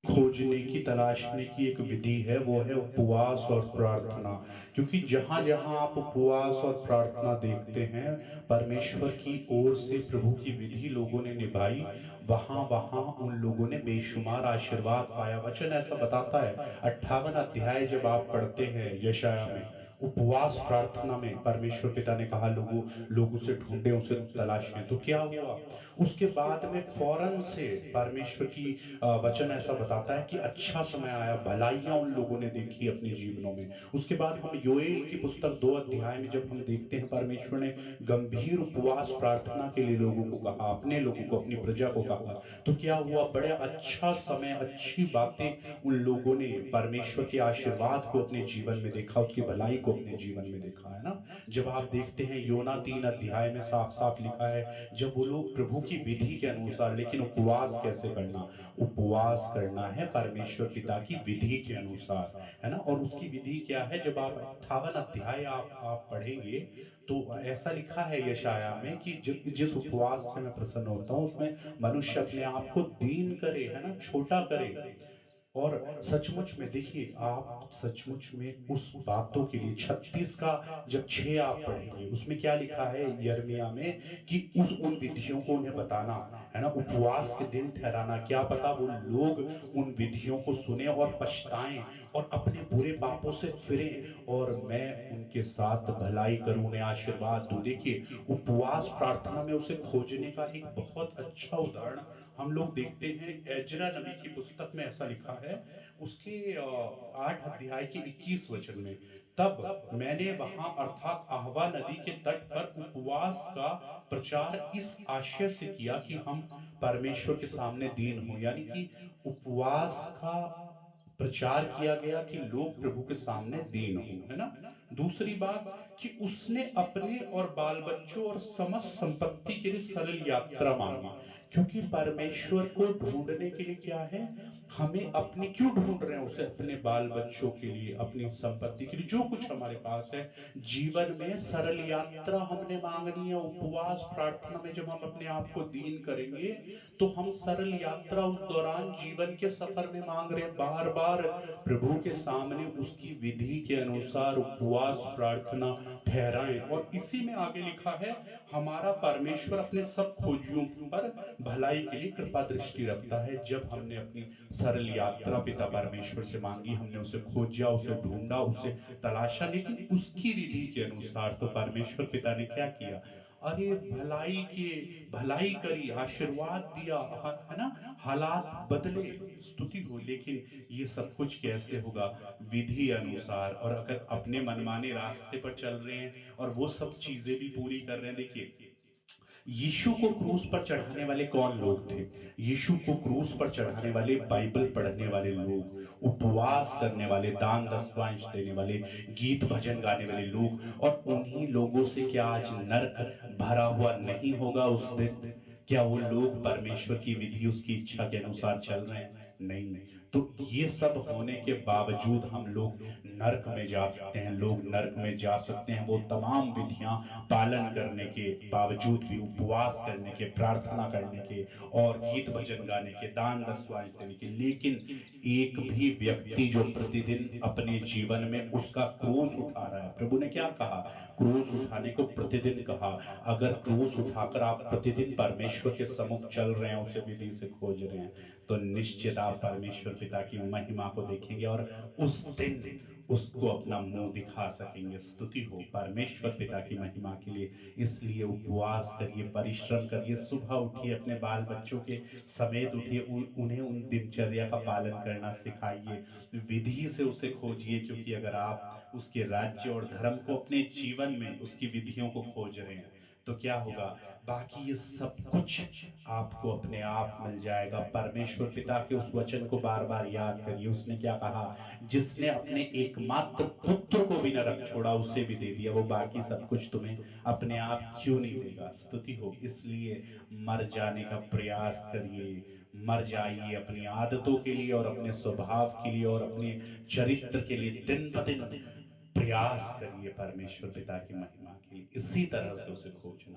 खोजने की, तलाशने की एक विधि है, वो है उपवास और प्रार्थना। क्योंकि जहां जहां आप उपवास और प्रार्थना देखते हैं, परमेश्वर की ओर से प्रभु की विधि लोगों ने निभाई, वहां वहां उन लोगों ने बेशुमार आशीर्वाद पाया। वचन ऐसा बताता है, 58 अध्याय जब आप पढ़ते हैं यशाया में, उपवास प्रार्थना में परमेश्वर पिता ने कहा लोग उसे ढूंढे, उसे तलाशें। तो क्या हुआ उसके बाद में? फौरन से परमेश्वर की वचन ऐसा बताता है कि अच्छा समय आया, भलाइयां उन लोगों ने देखी अपने जीवनों में। उसके बाद हम योएल की पुस्तक 2 अध्याय में जब हम देखते हैं, परमेश्वर ने गंभीर उपवास प्रार्थना के लिए लोगों को कहा, अपने लोगों को, अपनी प्रजा को कहा। तो क्या हुआ? बड़े अच्छा समय, अच्छी बातें उन लोगों ने परमेश्वर के आशीर्वाद को अपने जीवन में देखा, उसकी भलाई को अपने जीवन में देखा, है ना। जब आप देखते हैं योना 3 अध्याय में साफ साफ लिखा है, जब वो लोग प्रभु की विधि के अनुसार, लेकिन उपवास कैसे करना? उपवास करना है परमेश्वर पिता की विधि के अनुसार, है ना। और उसकी विधि क्या है? जब आप 58 अध्याय आप पढ़ेंगे तो ऐसा लिखा है यशाया में कि जिस उपवास से मैं प्रसन्न होता हूं, उसमें मनुष्य अपने आप को दीन करे, है ना, छोटा करे। और सचमुच में देखिए, आप सचमुच में उस बातों के लिए 36 का जब 6 आप पढ़ेंगे, उसमें क्या लिखा है यिर्मयाह में, कि उस उन विधियों को उन्हें बताना, है ना, उपवास के दिन ठहराना। क्या पता वो लोग उन विधियों को सुने और पछताएं और अपने बुरे पापों से फिरें, और मैं उनके साथ भलाई करूं, उन्हें आशीर्वाद दूं। देखिए, उपवास प्रार्थना में उसे खोजने का एक बहुत अच्छा उदाहरण हम लोग देखते हैं। एजरा नबी की पुस्तक में ऐसा लिखा है, उसके 8 अध्याय के 21 वचन में, तब मैंने वहां अर्थात आहवा नदी के तट पर उपवास का प्रचार इस आशय से किया कि हम परमेश्वर के सामने दीन हो, यानी कि उपवास का प्रचार किया गया कि लोग प्रभु के सामने दीन हो, है ना। दूसरी बात, कि उसने अपने और बाल बच्चों और समस्त संपत्ति के लिए सरल यात्रा मांगी। क्योंकि परमेश्वर को ढूंढने के लिए क्या है, हमें अपने, क्यों ढूंढ रहे हैं उसे? अपने बाल बच्चों के लिए, अपनी संपत्ति के लिए, जो कुछ हमारे पास है जीवन में, सरल यात्रा हमने मांगनी है। उपवास प्रार्थना में जब हम अपने आप को दीन करेंगे, तो हम सरल यात्रा उस दौरान जीवन के सफर में मांग रहे हैं। बार बार प्रभु के सामने उसकी विधि के अनुसार उपवास प्रार्थना ठहराएं। और इसी में आगे लिखा है, हमारा परमेश्वर अपने सब खोजियों पर भलाई के लिए कृपा दृष्टि रखता है। जब हमने अपनी सरल यात्रा पिता परमेश्वर से मांगी, हमने उसे खोजा, उसे ढूंढा, उसे तलाशा, लेकिन उसकी विधि के अनुसार, तो परमेश्वर पिता ने क्या किया? अरे भलाई करी, आशीर्वाद दिया, है ना, हालात बदले, स्तुति हो। लेकिन ये सब कुछ कैसे होगा? विधि अनुसार। और अगर अपने मनमाने रास्ते पर चल रहे हैं और वो सब चीजें भी पूरी कर रहे हैं, देखिए, यीशु को क्रूस पर चढ़ाने वाले कौन लोग थे? यीशु को क्रूस पर चढ़ाने वाले बाइबल पढ़ने वाले लोग, उपवास करने वाले, दान दशवांश देने वाले, गीत भजन गाने वाले लोग। और उन्हीं लोगों से क्या आज नरक भरा हुआ नहीं होगा उस दिन? क्या वो लोग परमेश्वर की विधि, उसकी इच्छा के अनुसार चल रहे हैं? नहीं। तो ये सब होने के बावजूद हम लोग नरक में जा सकते हैं, लोग नरक में जा सकते हैं, वो तमाम विधियां पालन करने के बावजूद भी, उपवास करने के, प्रार्थना करने के, और गीत भजन गाने के, दान दशवांश देने के। लेकिन एक भी व्यक्ति जो प्रतिदिन अपने जीवन में उसका क्रूस उठा रहा है, प्रभु ने क्या कहा? क्रूस उठाने को प्रतिदिन कहा। अगर क्रूस उठाकर आप प्रतिदिन परमेश्वर के सम्मुख चल रहे हैं, उसे विधि से खोज रहे हैं, तो निश्चित आप परमेश्वर पिता की महिमा को देखेंगे और उस दिन उसको अपना मुंह दिखा सकेंगे। स्तुति हो परमेश्वर पिता की महिमा के लिए। इसलिए उपवास करिए, परिश्रम करिए, सुबह उठिए, अपने बाल बच्चों के समेत उठिए, उन्हें उन दिनचर्या का पालन करना सिखाइए, विधि से उसे खोजिए। क्योंकि अगर आप उसके राज्य और धर्म को अपने जीवन में, उसकी विधियों को खोज रहे हैं, तो क्या होगा? बाकी ये सब कुछ आपको अपने आप मिल जाएगा। परमेश्वर पिता के उस वचन को बार बार याद करिए। उसने क्या कहा? जिसने अपने एकमात्र पुत्र को भी न रख छोड़ा, उसे भी दे दिया, वो बाकी सब कुछ तुम्हें अपने आप क्यों नहीं देगा? स्तुति हो। इसलिए मर जाने का प्रयास करिए, मर जाइए अपनी आदतों के लिए और अपने स्वभाव के लिए और अपने चरित्र के लिए। दिन ब दिन प्रयास करिए परमेश्वर पिता की महिमा के लिए। इसी तरह से उसे खोजना।